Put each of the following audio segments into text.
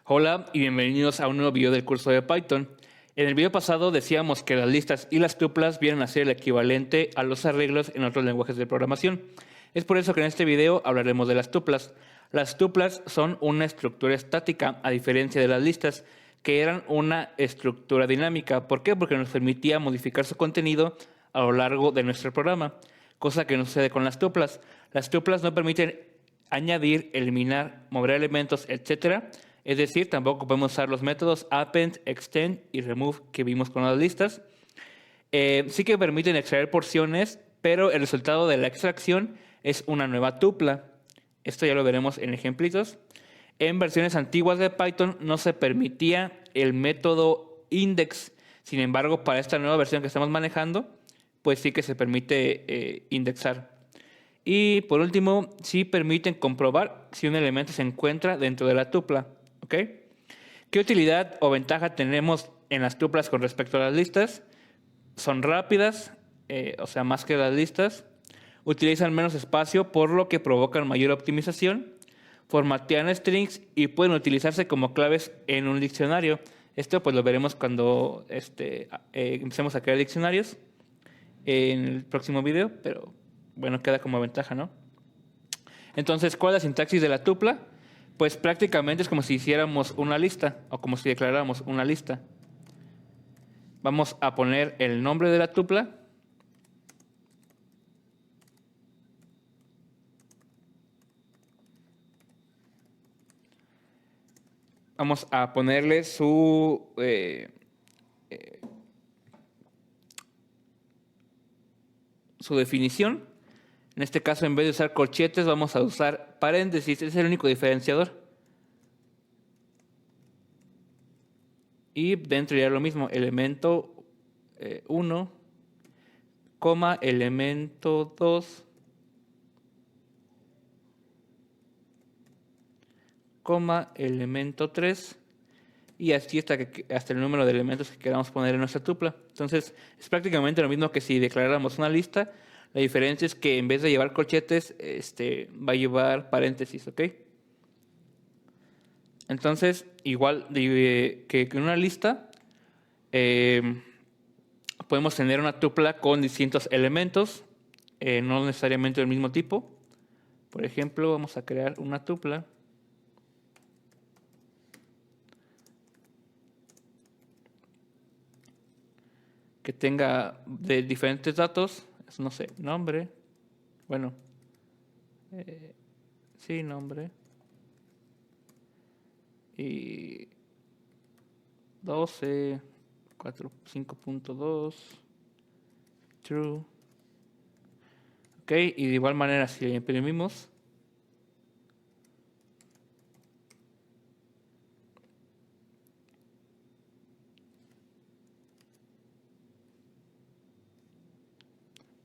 Hola y bienvenidos a un nuevo video del curso de Python. En el video pasado decíamos que las listas y las tuplas vienen a ser el equivalente a los arreglos en otros lenguajes de programación. Es por eso que en este video hablaremos de las tuplas. Las tuplas son una estructura estática, a diferencia de las listas, que eran una estructura dinámica. ¿Por qué? Porque nos permitía modificar su contenido a lo largo de nuestro programa, cosa que no sucede con las tuplas. Las tuplas no permiten añadir, eliminar, mover elementos, etc. Es decir, tampoco podemos usar los métodos append, extend y remove que vimos con las listas. Sí que permiten extraer porciones, pero el resultado de la extracción es una nueva tupla. Esto ya lo veremos en ejemplitos. En versiones antiguas de Python no se permitía el método index. Sin embargo, para esta nueva versión que estamos manejando, pues sí que se permite indexar. Y por último, sí permiten comprobar si un elemento se encuentra dentro de la tupla. ¿Ok? ¿Qué utilidad o ventaja tenemos en las tuplas con respecto a las listas? Son rápidas, o sea, más que las listas. Utilizan menos espacio, por lo que provocan mayor optimización. Formatean strings y pueden utilizarse como claves en un diccionario. Esto pues lo veremos cuando empecemos a crear diccionarios en el próximo video, pero bueno, queda como ventaja, ¿no? Entonces, ¿cuál es la sintaxis de la tupla? Pues prácticamente es como si hiciéramos una lista o como si declaráramos una lista. Vamos a poner el nombre de la tupla. Vamos a ponerle su definición. En este caso, en vez de usar corchetes, vamos a usar paréntesis. Ese es el único diferenciador. Y dentro ya lo mismo, elemento 1, elemento 2, elemento 3, y así hasta el número de elementos que queramos poner en nuestra tupla. Entonces, es prácticamente lo mismo que si declaráramos una lista. La diferencia es que en vez de llevar corchetes, va a llevar paréntesis, ¿ok? Entonces, igual que en una lista, podemos tener una tupla con distintos elementos, no necesariamente del mismo tipo. Por ejemplo, vamos a crear una tupla que tenga de diferentes datos, no sé, nombre, bueno, sí, nombre, y 12, 5.2, true. Ok, y de igual manera si le imprimimos,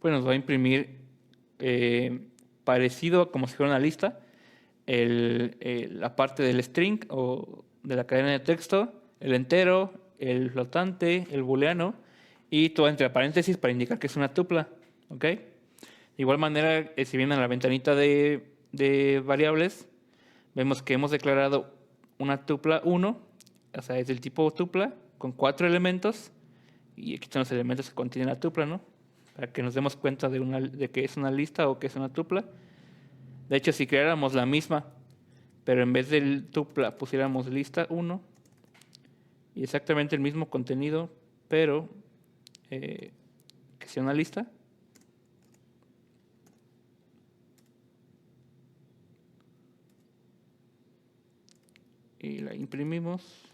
pues nos va a imprimir parecido como si fuera una lista, la parte del string o de la cadena de texto, el entero, el flotante, el booleano y todo entre paréntesis para indicar que es una tupla. ¿Ok? De igual manera, si vienen a la ventanita de variables, vemos que hemos declarado una tupla 1, o sea, es del tipo tupla, con 4 elementos, y aquí están los elementos que contienen la tupla, ¿no? Para que nos demos cuenta de que es una lista o que es una tupla. De hecho, si creáramos la misma, pero en vez del tupla pusiéramos lista 1, y exactamente el mismo contenido, pero que sea una lista, y la imprimimos,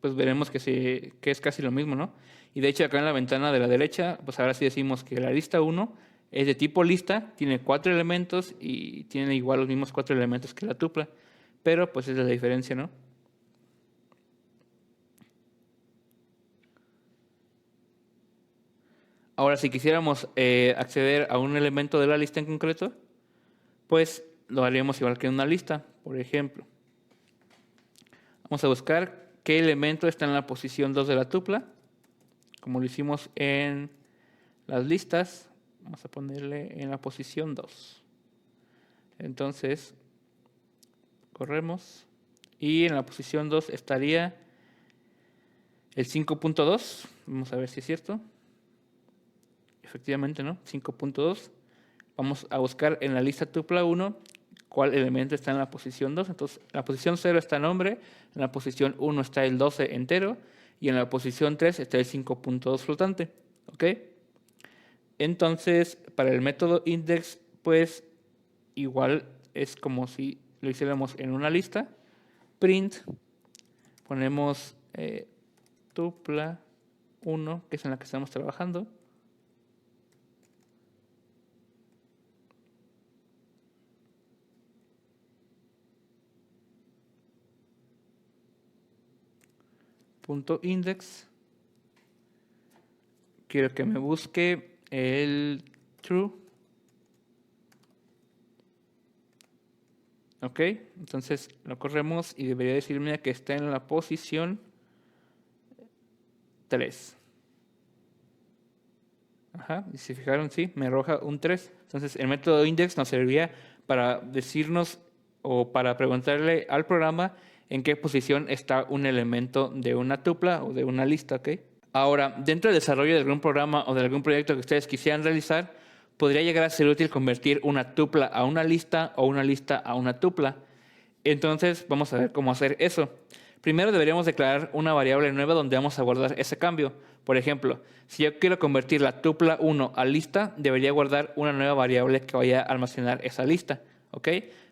pues veremos que es casi lo mismo, ¿no? Y de hecho acá en la ventana de la derecha, pues ahora sí decimos que la lista 1 es de tipo lista, tiene 4 elementos y tiene igual los mismos 4 elementos que la tupla, pero pues esa es la diferencia, ¿no? Ahora, si quisiéramos acceder a un elemento de la lista en concreto, pues lo haríamos igual que en una lista. Por ejemplo, vamos a buscar qué elemento está en la posición 2 de la tupla. como lo hicimos en las listas, vamos a ponerle en la posición 2. Entonces, corremos y en la posición 2 estaría el 5.2. Vamos a ver si es cierto. Efectivamente, ¿no? 5.2. Vamos a buscar en la lista tupla 1 cuál elemento está en la posición 2. Entonces, en la posición 0 está nombre, en la posición 1 está el 12 entero y en la posición 3 está el 5.2 flotante. ¿Ok? Entonces, para el método index, pues igual es como si lo hiciéramos en una lista. Print, ponemos tupla 1, que es en la que estamos trabajando. Punto index. Quiero que me busque el true. Ok, entonces lo corremos y debería decirme que está en la posición 3. Ajá, y si fijaron, sí, me arroja un 3. Entonces el método index nos serviría para decirnos o para preguntarle al programa en qué posición está un elemento de una tupla o de una lista, ¿ok? Ahora, dentro del desarrollo de algún programa o de algún proyecto que ustedes quisieran realizar, podría llegar a ser útil convertir una tupla a una lista o una lista a una tupla. Entonces, vamos a ver cómo hacer eso. Primero deberíamos declarar una variable nueva donde vamos a guardar ese cambio. Por ejemplo, si yo quiero convertir la tupla 1 a lista, debería guardar una nueva variable que vaya a almacenar esa lista. ¿Ok?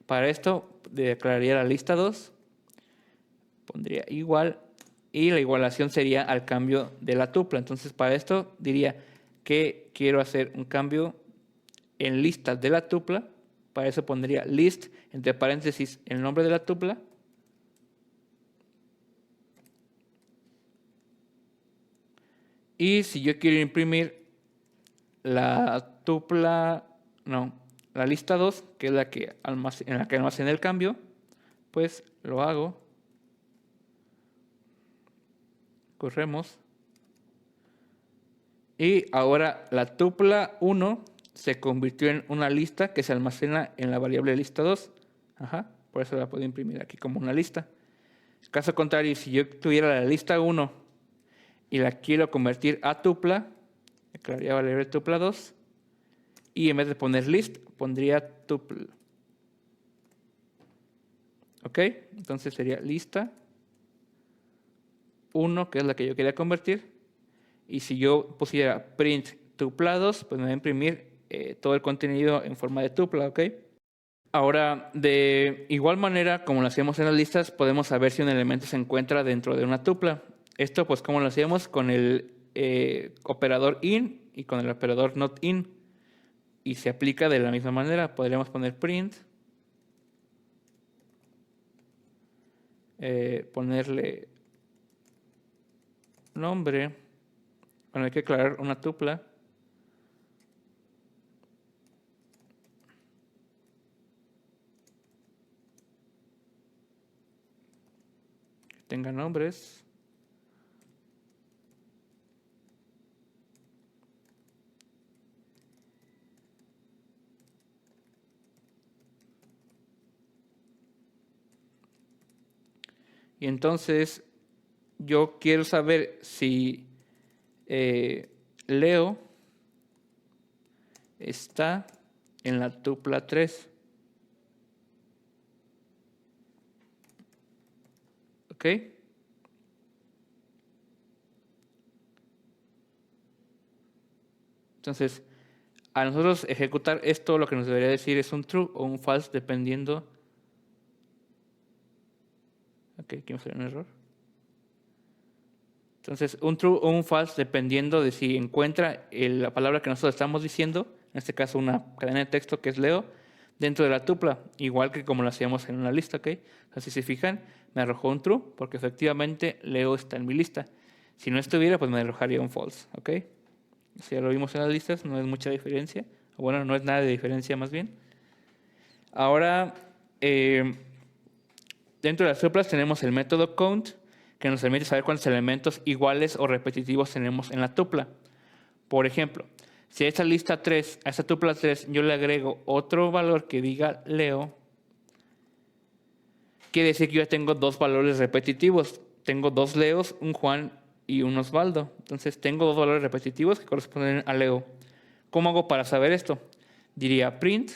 Para esto, declararía la lista 2, pondría igual, y la igualación sería al cambio de la tupla. Entonces, para esto diría que quiero hacer un cambio en lista de la tupla. Para eso pondría list, entre paréntesis, el nombre de la tupla. Y si yo quiero imprimir la tupla, no, la lista 2, que es la que en la que almacené el cambio, pues lo hago. Corremos. Y ahora la tupla 1 se convirtió en una lista que se almacena en la variable lista 2. Ajá, por eso la puedo imprimir aquí como una lista. Caso contrario, si yo tuviera la lista 1 y la quiero convertir a tupla, declararía variable tupla 2 y en vez de poner list, pondría tupla. ¿Ok? Entonces sería lista 1, que es la que yo quería convertir. Y si yo pusiera print tuplados, pues me va a imprimir todo el contenido en forma de tupla, ¿ok? Ahora, de igual manera, como lo hacíamos en las listas, podemos saber si un elemento se encuentra dentro de una tupla. Esto, pues, como lo hacíamos con el operador in y con el operador not in. Y se aplica de la misma manera. Podríamos poner print, ponerle nombre. Bueno, hay que aclarar una tupla. Que tenga nombres. Y entonces yo quiero saber si Leo está en la tupla 3. ¿Ok? Entonces, a nosotros ejecutar esto, lo que nos debería decir es un true o un false, dependiendo. Ok, aquí me salió un error. Entonces, un true o un false, dependiendo de si encuentra la palabra que nosotros estamos diciendo, en este caso una cadena de texto que es Leo, dentro de la tupla, igual que como lo hacíamos en una lista, ¿ok? Entonces, si se fijan, me arrojó un true, porque efectivamente Leo está en mi lista. Si no estuviera, pues me arrojaría un false, ¿ok? Si ya lo vimos en las listas, no es mucha diferencia. Bueno, no es nada de diferencia más bien. Ahora, dentro de las tuplas tenemos el método count, que nos permite saber cuántos elementos iguales o repetitivos tenemos en la tupla. Por ejemplo, si a esta lista 3, a esta tupla 3, yo le agrego otro valor que diga Leo, quiere decir que yo ya tengo dos valores repetitivos. Tengo dos Leos, un Juan y un Osvaldo. Entonces tengo dos valores repetitivos que corresponden a Leo. ¿Cómo hago para saber esto? Diría print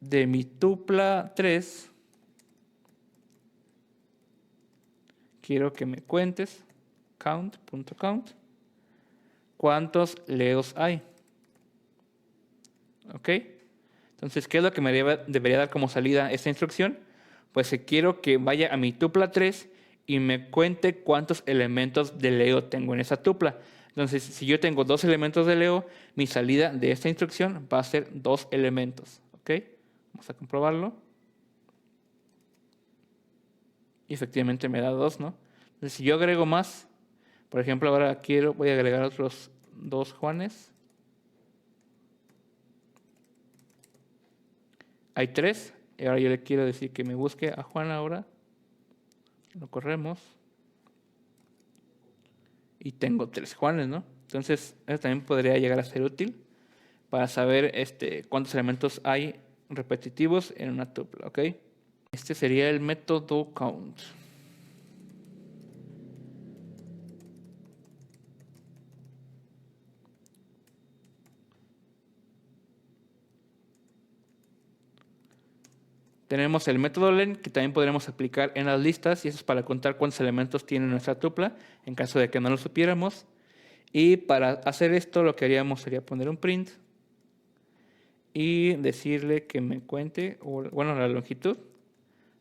de mi tupla 3. Quiero que me cuentes, count.count, cuántos Leos hay. ¿Ok? Entonces, ¿qué es lo que me debería dar como salida esta instrucción? Pues quiero que vaya a mi tupla 3 y me cuente cuántos elementos de Leo tengo en esa tupla. Entonces, si yo tengo dos elementos de Leo, mi salida de esta instrucción va a ser 2 elementos. ¿Ok? Vamos a comprobarlo. Y efectivamente me da 2, ¿no? Entonces, si yo agrego más, por ejemplo, ahora voy a agregar otros 2 Juanes. Hay 3. Y ahora yo le quiero decir que me busque a Juan ahora. Lo corremos. Y tengo 3 Juanes, ¿no? Entonces, eso también podría llegar a ser útil para saber cuántos elementos hay repetitivos en una tupla, ¿ok? Este sería el método count. Tenemos el método len, que también podremos aplicar en las listas, y eso es para contar cuántos elementos tiene nuestra tupla, en caso de que no lo supiéramos. Y para hacer esto, lo que haríamos sería poner un print y decirle que me cuente, la longitud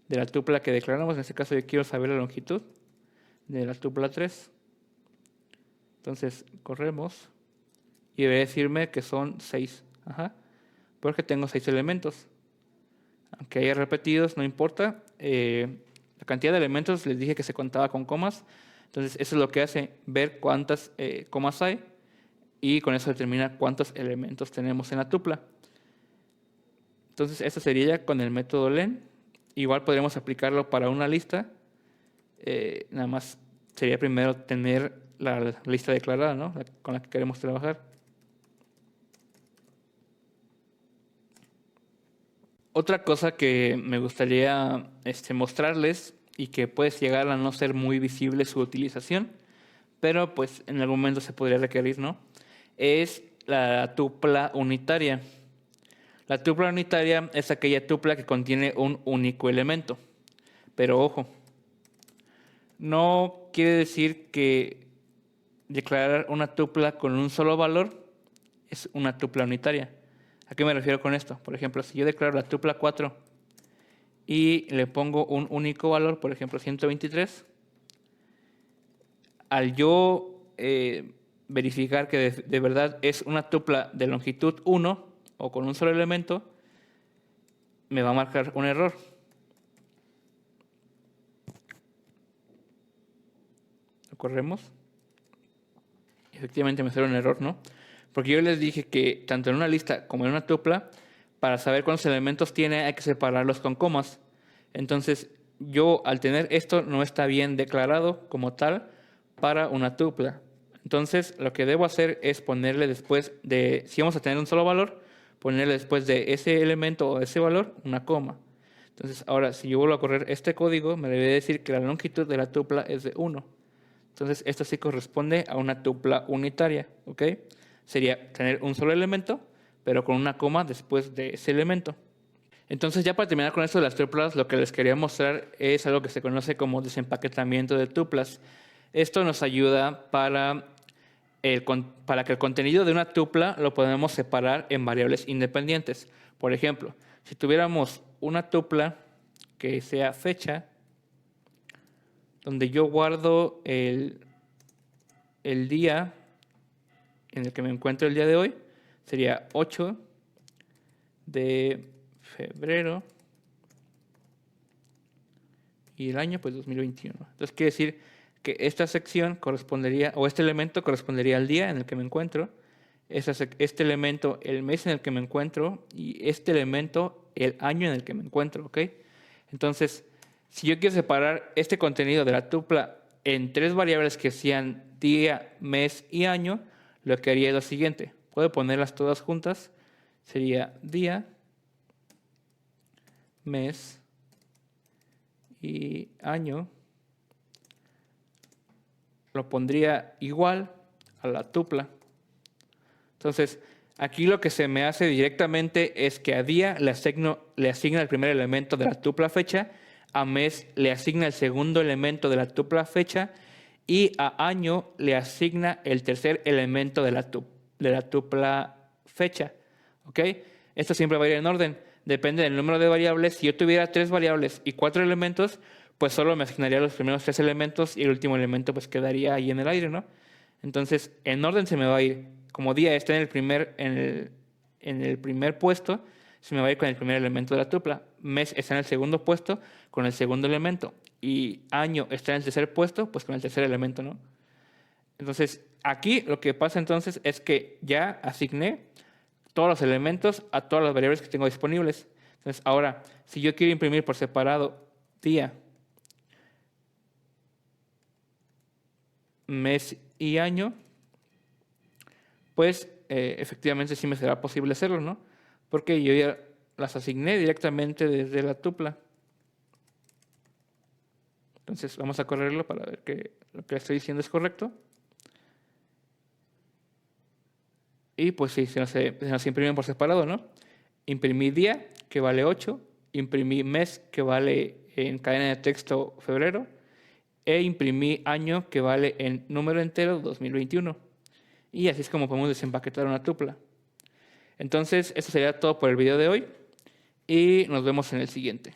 de la tupla que declaramos. En este caso yo quiero saber la longitud de la tupla 3. Entonces corremos y debe decirme que son 6. Porque tengo 6 elementos. Aunque haya repetidos, no importa. La cantidad de elementos les dije que se contaba con comas. Entonces eso es lo que hace, ver cuántas comas hay. Y con eso determina cuántos elementos tenemos en la tupla. Entonces esto sería ya con el método len. Igual podríamos aplicarlo para una lista. Nada más sería primero tener la lista declarada, ¿no? Con la que queremos trabajar. Otra cosa que me gustaría mostrarles y que puede llegar a no ser muy visible su utilización, pero pues en algún momento se podría requerir, ¿no? Es la tupla unitaria. La tupla unitaria es aquella tupla que contiene un único elemento. Pero ojo, no quiere decir que declarar una tupla con un solo valor es una tupla unitaria. ¿A qué me refiero con esto? Por ejemplo, si yo declaro la tupla 4 y le pongo un único valor, por ejemplo 123, al yo verificar que de verdad es una tupla de longitud 1 o con un solo elemento, me va a marcar un error. Lo corremos. Efectivamente me sale un error, ¿no? Porque yo les dije que tanto en una lista como en una tupla, para saber cuántos elementos tiene hay que separarlos con comas. Entonces, yo al tener esto no está bien declarado como tal para una tupla. Entonces, lo que debo hacer es ponerle después de, si vamos a tener un solo valor, ponerle después de ese elemento o ese valor una coma. Entonces, ahora, si yo vuelvo a correr este código, me debe decir que la longitud de la tupla es de 1. Entonces, esto sí corresponde a una tupla unitaria, ¿ok? Sería tener un solo elemento, pero con una coma después de ese elemento. Entonces, ya para terminar con esto de las tuplas, lo que les quería mostrar es algo que se conoce como desempaquetamiento de tuplas. Esto nos ayuda para que el contenido de una tupla lo podemos separar en variables independientes. Por ejemplo, si tuviéramos una tupla que sea fecha, donde yo guardo el día en el que me encuentro el día de hoy, sería 8 de febrero y el año pues 2021. Entonces quiere decir que esta sección correspondería, o este elemento correspondería al día en el que me encuentro, este elemento el mes en el que me encuentro y este elemento el año en el que me encuentro, ¿ok? Entonces, si yo quiero separar este contenido de la tupla en 3 variables que sean día, mes y año, lo que haría es lo siguiente. Puedo ponerlas todas juntas. Sería día, mes y año. Lo pondría igual a la tupla. Entonces, aquí lo que se me hace directamente es que a día le asigna el primer elemento de la tupla fecha, a mes le asigna el segundo elemento de la tupla fecha y a año le asigna el tercer elemento de la tupla fecha. ¿Ok? Esto siempre va a ir en orden. Depende del número de variables. Si yo tuviera 3 variables y 4 elementos, pues solo me asignaría los primeros 3 elementos y el último elemento pues quedaría ahí en el aire, ¿no? Entonces, en orden se me va a ir. Como día está en el primer puesto, se me va a ir con el primer elemento de la tupla. Mes está en el segundo puesto con el segundo elemento. Y año está en el tercer puesto, pues con el tercer elemento, ¿no? Entonces, aquí lo que pasa entonces es que ya asigné todos los elementos a todas las variables que tengo disponibles. Entonces, ahora, si yo quiero imprimir por separado día, mes y año, pues efectivamente sí me será posible hacerlo, ¿no? Porque yo ya las asigné directamente desde la tupla. Entonces vamos a correrlo para ver que lo que estoy diciendo es correcto. Y pues sí, se nos imprimen por separado, ¿no? Imprimí día, que vale 8. Imprimí mes, que vale en cadena de texto febrero. E imprimí año, que vale en número entero 2021. Y así es como podemos desempaquetar una tupla. Entonces, eso sería todo por el video de hoy. Y nos vemos en el siguiente.